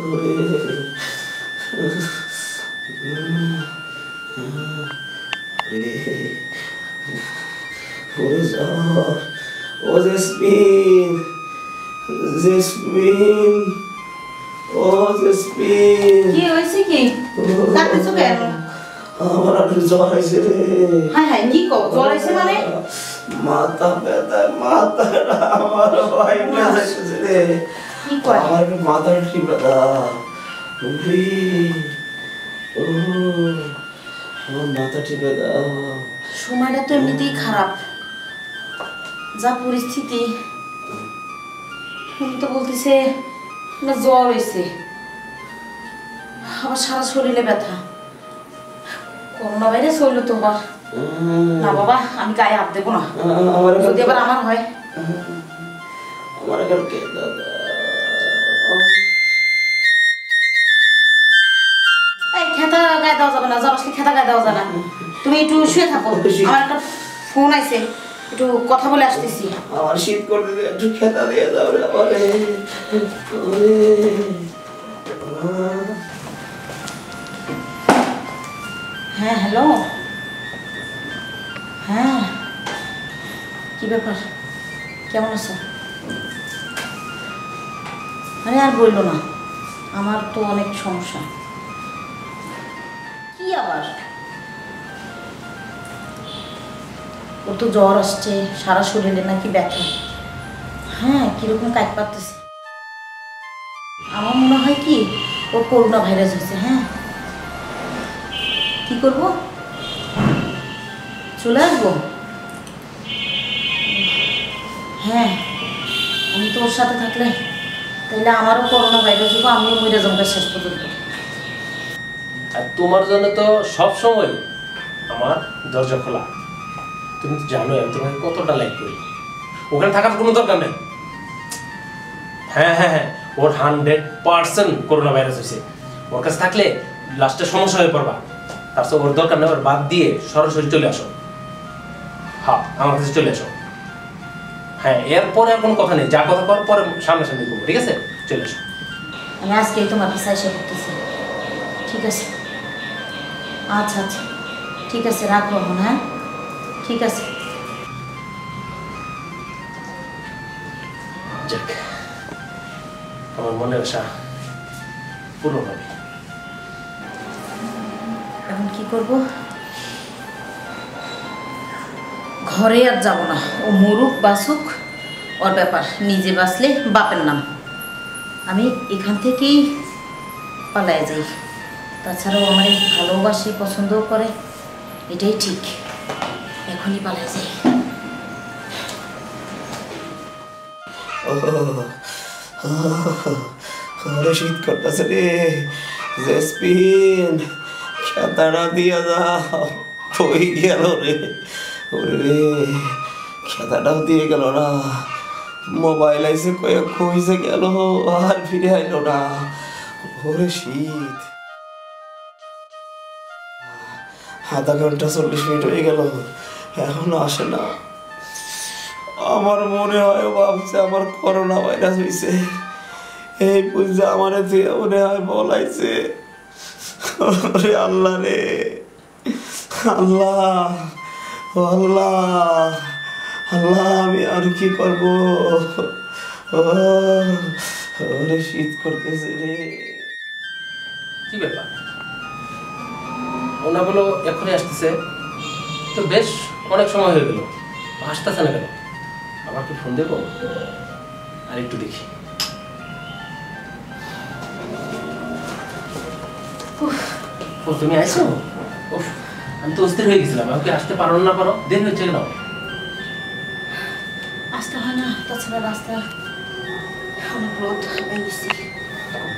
ও jasmine, jasmine, ও jasmine. কি হয়েছে কি? কাঁদতেছো কেন? আমার আর জ্বর হয়েছে রে। হায় হায়, কি কও? জ্বর হয়েছে মানে? মাথা ব্যথা, মাথাটা আমার ভাই যাচ্ছে রে। কি কয়? আমার মাথার ঠিক ব্যথা। ও আমার মাথা ঠিক ব্যথা। সময়টা তো এমনিতেই খারাপ, যা পরিস্থিতি। উনি তো বলতেছে না জ্বর হয়েছে, আবার সারা শরীরে ব্যথা। করোনা ভাইরাস হইল তোমার। না বাবা, আমি গায়ে হাত দেবো না, যদি আবার আমার হয়। আমার কালকে দাদা এই খেতা গায়ে দেওয়া যাবে না, জ্বর আসলে খেতা গায়ে দেওয়া যাবে না। তুমি একটু শুয়ে থাকো, আমার একটা ফোন আছে, একটু কথা বলে আসতেছি। আমার শীত করতে দে, একটু খেতা দিয়ে দাও রে আমারে। হ্যাঁ হ্যালো, হ্যাঁ কি ব্যাপার, কেমন আছো? আরে আর বললো না, আমার তো অনেক সমস্যা। কি আবার? ওর তো জ্বর আসছে, সারা শরীরে নাকি ব্যথা। হ্যাঁ, কিরকম কাজ পাচ্ছে। আমার মনে হয় কি ওর করোনা ভাইরাস হয়েছে। হ্যাঁ, কি করব? চলে আসবো? হ্যাঁ, আমি তো ওর সাথে থাকলে তাইলে আমারও করোনা ভাইরাস হবো, আমিও মরে যাবো শেষ পর্যন্ত। আর তোমার জন্য তো সব সময় আমার দরজা খোলা। তুমি তো জানোই আমি তোমাকে কতটা লাইক করি। ওখানে থাকার কোনো দরকার নেই। হ্যাঁ হ্যাঁ হ্যাঁ, ওর 100% করোনা ভাইরাস হয়েছে। ওর কাছে থাকলে লাস্টে সমস্যা হয়ে পড়বা। তারপর ওর দরকার নেই, ওর বাদ দিয়ে সরাসরি চলে আসো। হ্যাঁ, আমার কাছে চলে আসো। হ্যাঁ, এরপরে আর কোনো কথা নেই, যা কথা কর পরে সামনাসামনি করবো, ঠিক আছে? চলে আসো। আমি আজকেই তোমার কাছে এসে করতেছি, ঠিক আছে? আচ্ছা আচ্ছা, ঠিক আছে, রাখবো এখন। হ্যাঁ, ঠিক আছে। যাক, আমার মনের আশা পূরণ হবে। এখন কি করব? ঘরে আর যাব না, ও মরুক বাসুক ওর ব্যাপার, নিজে বাঁচলে বাপের নাম। আমি এখান থেকেই পালায় যাই। তাছাড়াও আমার ভালোবাসে, পছন্দও করে, এটাই ঠিক। এখনই পালায় যাই। আরে শীত করতেছে রে জেসমিন, খেতাটা দিয়া যাও। কই গেল রে? ওরে রে, খেতাটাও দিয়ে গেল না। মোবাইল আইসে কয়েক কইসে গেল, আর ফিরে আইলো না। ওরে শীত, আধা ঘন্টা 40 মিনিট হয়ে গেল, এখনো আসে না। আমার মনে হয় ভাবছে আমার করোনা ভাইরাস হয়েছে, এই বুঝছে আমার মনে হয় বলাইছে। ওরে আল্লাহ রে, আল্লাহ, আল্লাহ, আল্লাহ, আমি আর কি করবো? ওরে শীত করতেছে রে। কি ব্যাপার? ওনা বলো এখনই আসতেছে, তো বেশ অনেক সময় হয়ে গেল, আসতেছে না কেন? আবার কি ফোন দেবো? আর একটু দেখি। ও তুমি আইছো? উফ, আমি তো অস্থির হয়ে গেছিলাম। আমাকে আসতে পারো না পারো, দেরি হচ্ছে কেন? আসতে হয় না, তাছাড়া রাস্তা অনেক রোদ হয়ে গেছে।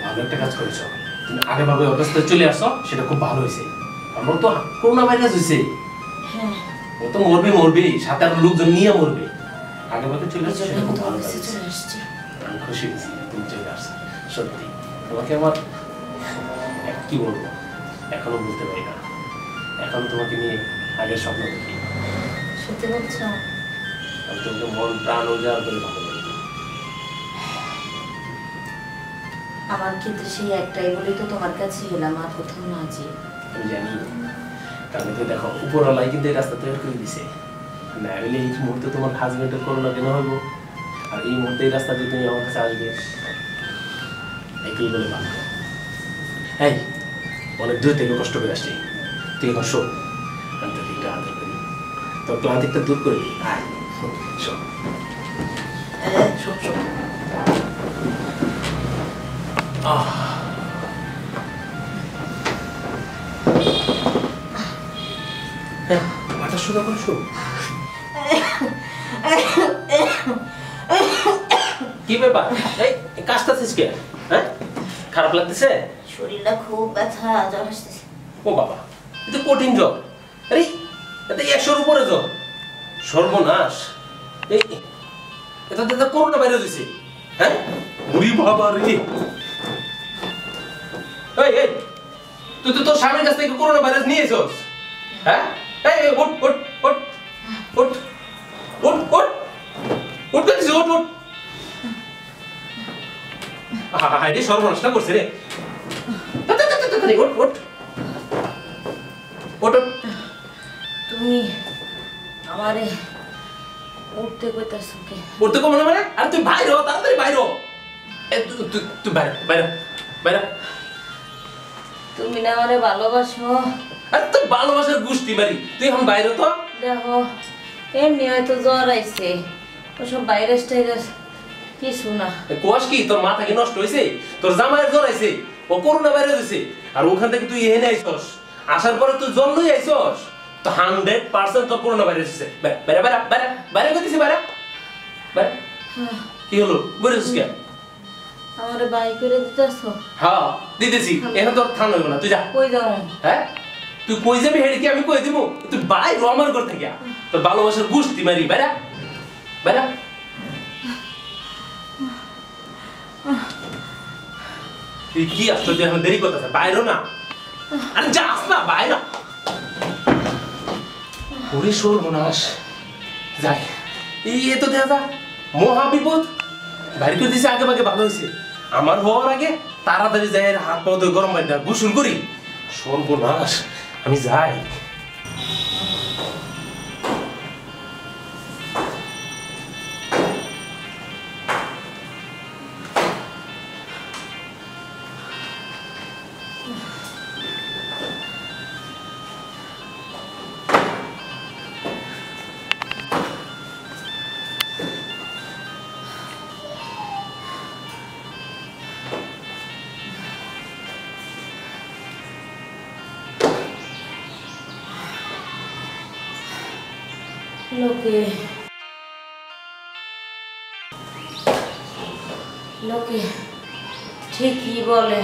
ভালো একটা কাজ করেছো, তুমি আগে ভাবে ওর কাছ থেকে চলে আসো, সেটা খুব ভালো হয়েছে। আমার তো করোনা ভাইরাস হয়েছে, হ্যাঁ, ও তো মরবেই, সাথে আর লোকজন নিয়ে মরবে। আগে ভাবে চলে আসছো, সেটা খুব ভালো চলে লাগছে। আসছি। আমি খুশি হয়েছি তুমি চলে আসছো। সত্যি তোমাকে আমার কি বলবো, এখনো বুঝতে পারি না। এখনো তোমাকে নিয়ে আগের স্বপ্ন দেখি। সত্যি বলছো? আমি তোমাকে মন প্রাণ উজাড় করে ভালো লাগে। আমার কিন্তু সেই একটাই বলেই তো তোমার কাছে এলাম, আর কোথাও না যে। আমি জানি, কারণ তো দেখো উপরওয়ালাই কিন্তু এই রাস্তা তৈরি করে দিছে, না হলে এই মুহূর্তে তোমার হাজবেন্ডের করোনা কেন হইব, আর এই মুহূর্তে এই রাস্তা দিয়ে তুমি আমার কাছে আসবে, একই বলে ভালো। এই অনেক দূর থেকে কষ্ট করে আসছি, তুই এখন শোন, আমি তোকে একটা আদর করি, তোর ক্লান্তিটা দূর করে দিই। আয় শোন, শোন শোন। মাথা সোজা করে শো। কি ব্যাপার? এই কাশতেছিস কে? হ্যাঁ, খারাপ লাগতেছে? শরীরটা খুব ব্যথা, জ্বর আসতেছে। ও বাবা, এটা কঠিন জ্বর। আরে এটা 100-র উপরে জ্বর। সর্বনাশ। এই এটা করোনা ভাইরাস হইছে। হ্যাঁ, ওরে বাবা রে। এই তুই তো তোর স্বামীর কাছ থেকে করোনা ভাইরাস নিয়েছস? হ্যাঁ, এই উঠ উঠ উঠ উঠ উঠ উঠ উঠ করছিস, উঠ উঠ। হাইরে সর্বনাশটা করছে রে। উঠ উঠ উঠ। তুমি আমারে উঠতে কইতাছো কে? উঠতে কো মানে? আরে তুই বাইরে হ, তাড়াতাড়ি বাইরে হ। তুই বাইরে বাইরে বাইরে। তুমি না আমারে ভালোবাসো? আরে তুই ভালোবাসার গুষ্টি মারি, তুই এখন বাইরে তো। দেখো এমনি হয়তো জ্বর আইছে, ওসব ভাইরাস টাইরাস কিছু না। কোয়াস কি তোর মাথা কি নষ্ট হয়েছে? তোর জামাইয়ের জ্বর আইছে, ও করোনা ভাইরাস হইছে, আর ওখান থেকে তুই এনে আইছস, আসার পরে তুই জ্বর লই আইছস, তো 100% তোর করোনা ভাইরাস হইছে। বাইরে বাইরে বাইরে বাইরে কইতেছি, বাইরে বাইরে। কি হলো, বলিস কি? আমারে বাই করে দিতেছো? হ্যাঁ দিতেছি, এখন তোর থান হইব না, তুই যা। কই যাও? হ্যাঁ, তুই কই যাবি হেডে কি আমি কই দিব? তুই বাইরে আমার ঘর থেকে, তোর ভালোবাসার গুষ্টি মারি, বাইরে বাইরে। তুই কি আসতো, তুই এখন দেরি করতেছ, বাইরে না। আরে যাস না বাইরে। ওরে সর্বনাশ, যাই এই তো দেখা যা মহা বিপদ। বাইরে করে দিছে, আগে ভাগে ভালো হয়েছে, আমার হওয়ার আগে তাড়াতাড়ি যাই হাত পা ধুয়ে গরম পানিটা গোসল করি। সর্বনাশ, আমি যাই। লোকে লোকে ঠিকই বলে,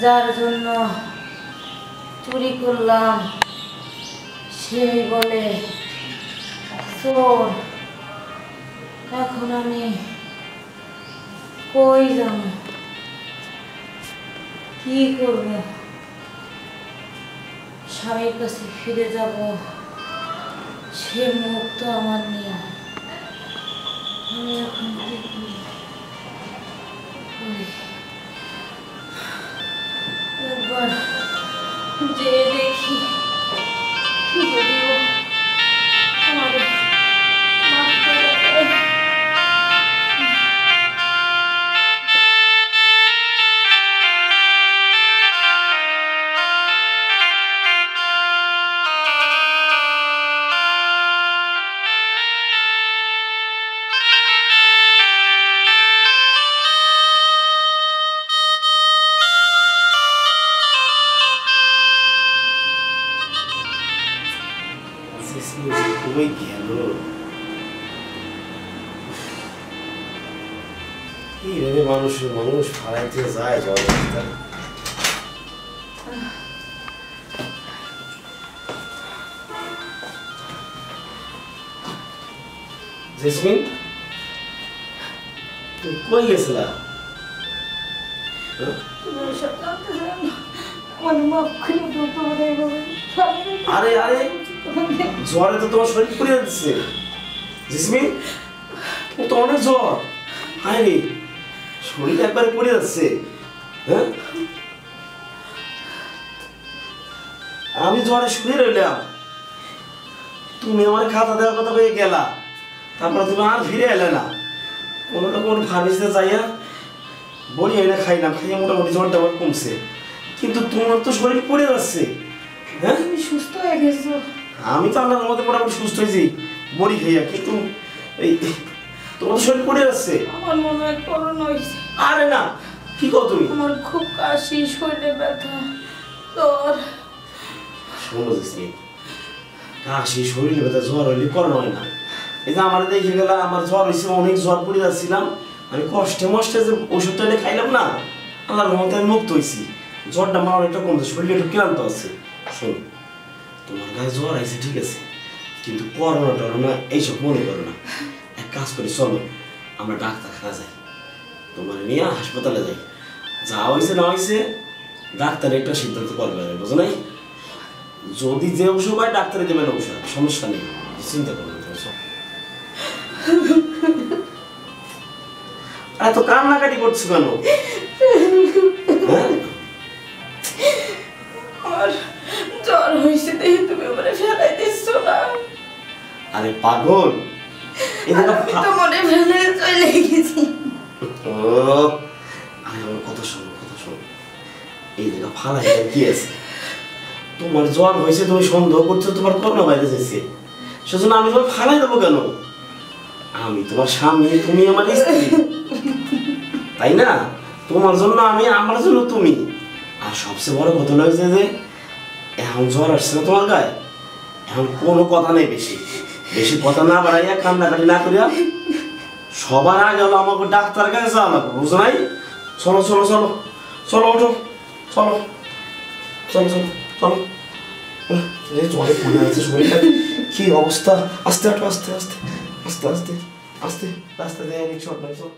যার জন্য চুরি করলাম সেই বলে চোর। এখন আমি কই যাব, কি করব? স্বামীর কাছে ফিরে যাব, সে মুখ তো আমার নিয়ে। আমি এখন কি করি? একবার যে দেখি, যদিও আমার মাফ করে দেয়। কই গেল? এইভাবে মানুষ ফালাইতে যায় জল। জেসমিন, তুই কই গেছিলা? আরে আরে, জ্বরে তো তোমার শরীর পুড়িয়ে দিচ্ছে। জেসমিন, ও তো অনেক জ্বর। হায় রে, শরীর একবারে পড়ে যাচ্ছে। হ্যাঁ, আমি জ্বরে শুয়ে রইলাম, তুমি আমার খাতা দেওয়ার কথা বলে গেলা, তারপরে তুমি আর ফিরে এলে না। কোনো না কোনো ফার্মেসিতে যাইয়া বড়ি এনে খাইলাম, খাইয়ে মোটামুটি জ্বরটা আমার কমছে, কিন্তু তোমার তো শরীর পড়ে যাচ্ছে। হ্যাঁ, তুমি সুস্থ হয়ে গেছো। আমি তো আল্লাহর মধ্যে মোটামুটি সুস্থ হয়েছি বড়ি খাইয়া, কিন্তু এই তোমার তো শরীর পড়ে যাচ্ছে। আমার মনে হয় করোনা হয়েছে। আরে না, কি কর তুমি? আমার খুব কাশি, শরীরে ব্যথা, জ্বর। শোনো দিচ্ছি, কাশি, শরীরে ব্যথা, জ্বর হইলে করোনা হয় না। এই যে আমার দেখে গেল, আমার জ্বর হয়েছে, অনেক জ্বর পড়ে যাচ্ছিলাম, আমি কষ্টে মষ্টে যে ওষুধটা এনে খাইলাম না, আল্লাহর রহমতে আমি মুক্ত হয়েছি। জ্বরটা আমার অনেকটা কমছে, শরীরে একটু ক্লান্ত আছে। শোনো, তোমার গায়ে জ্বর আছে ঠিক আছে, কিন্তু করোনা টরোনা এইসব মনে করো না। এক কাজ করি, চলো আমরা ডাক্তারখানা যাই, তোমার নিয়ে হাসপাতালে যাই, যা হয়েছে না হয়েছে ডাক্তার একটা সিদ্ধান্ত করবে, বুঝো নাই? যদি যে ওষুধ হয় ডাক্তারে দেবেন ওষুধ, সমস্যা নেই, চিন্তা করবেন। এত কান্নাকাটি করছো কেন? হ্যাঁ, আমার জ্বর হয়েছে দেখে তুমি আমার ফেলাই দিচ্ছ না। আরে পাগল, আমি তো মনে ফেলে চলে গেছি। আরে আমার কথা শোনো, কথা শোনো, এই জায়গা ফালাই কি আছে? তোমার জ্বর হয়েছে, তুমি সন্দেহ করছো তোমার করোনা ভাইরাস আছে, সেজন্য আমি তোমার ফালাই দেবো কেন? আমি তোমার স্বামী, তুমি আমার স্ত্রী, তাই না? তোমার জন্য আমি, আমার জন্য তুমি। আর সবচেয়ে বড় ঘটনা হয়েছে যে এখন জ্বর আসছে না তোমার গায়ে, এখন কোনো কথা নেই, বেশি বেশি কথা না বাড়াইয়া, কান্নাকাটি না করিয়া সবার আগে হলো আমাকে ডাক্তার কাছে যাওয়া লাগবে, বুঝো নাই? চলো চলো চলো চলো, ওঠো, চলো চলো চলো চলো। জলে পড়ে আছে শরীরটা, কি অবস্থা! আস্তে হাঁটো, আস্তে আস্তে আস্তে আস্তে আস্তে, রাস্তা দিয়ে রিক্সা, চলো।